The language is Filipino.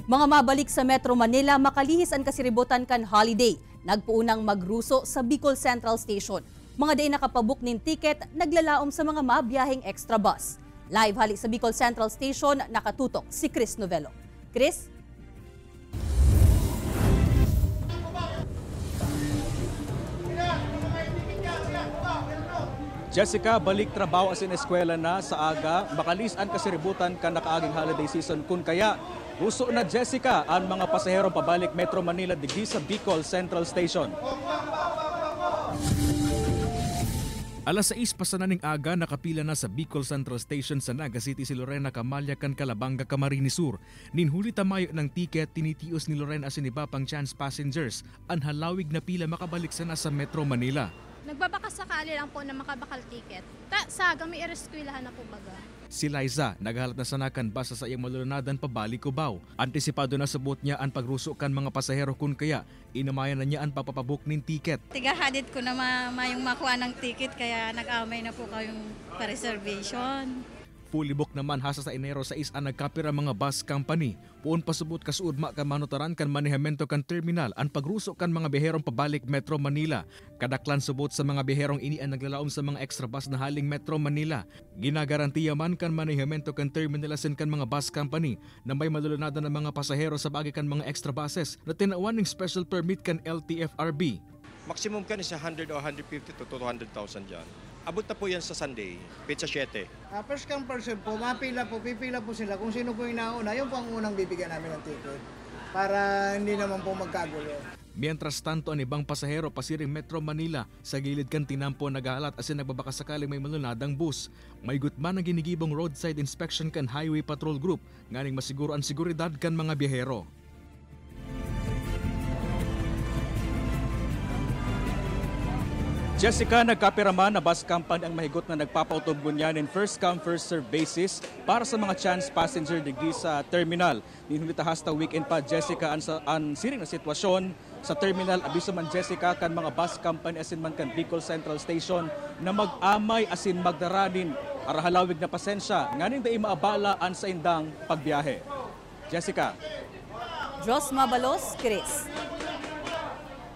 Mga mabalik sa Metro Manila, makalihis ang kasiributan kan holiday. Nagpuunang magruso sa Bicol Central Station. Mga day nakapabuk nin ticket, naglalaom sa mga mabiyaheng extra bus. Live hali sa Bicol Central Station, nakatutok si Chris Novelo. Chris? Jessica, balik trabaho asin eskwela na sa aga, makalis ang kasiributan kan nakaaging holiday season kun kaya uso na Jessica ang mga pasahero pabalik Metro Manila digdi sa Bicol Central Station. Alas 6 pasananing aga, nakapila na sa Bicol Central Station sa Naga City si Lorena Camalya kan Calabanga, Camarines Sur. Ninhuli tamayo ng tiket, tinitios ni Lorena asin iba pang chance passengers ang halawig na pila makabalik sana sa Metro Manila. Nagbabakas sakali lang po na makabakal ticket. Saga may ireskwelahan na po baga. Si Liza, naghalat na sanakan basa sa iyang malulunadan pabalik Cubao. Antisipado na sabot niya ang pagruso kan mga pasahero kun kaya inamayan na niya ang papapabuk nin ticket. Tigahadit ko na mayong makuha ng ticket kaya nag-amay na po kayong pa-reservation. Fully book naman hasa sa Enero 6 ang nagkapira mga bus company. Puon pasubot kasuudma kan manutaran kan manehemento kan terminal ang pagruso kan mga biherong pabalik Metro Manila. Kadaklan subot sa mga biherong ini ang naglalaom sa mga extra bus na haling Metro Manila. Ginagarantiya man kan manehemento kan terminal asin kan mga bus company na may malulunada ng mga pasahero sa bagay kan mga extra buses na tinauan ng special permit kan LTFRB. Maximum kan is 100 o 150 to 200,000 dyan. Abot na po yan sa Sunday, pizza 7. First come first serve po, pipila po sila. Kung sino po yung nauna, yun po ang unang bibigyan namin ng ticket. Para hindi naman po magkagulo. Mientras tanto, ang ibang pasahero pasiring Metro Manila sa gilid kan tinampo naghahalat asin nagbabaka sakaling may malunadang bus. May gutman ang ginigibong roadside inspection kan Highway Patrol Group, nganing masiguro ang seguridad kan mga biyahero. Jessica, nagkapiraman na bus company ang mahigot na nagpapautubunyan in first come first serve basis para sa mga chance passenger digdi sa terminal. Ninulita hasta weekend pa Jessica ang siring na sitwasyon sa terminal. Abiso man Jessica kan mga bus company asin man kan Bicol Central Station na mag-amay asin magdaranin arahalawig na pasensya nganing dai maabalaan sa indang pagbiyahe. Jessica. Jos Mabalos, Chris.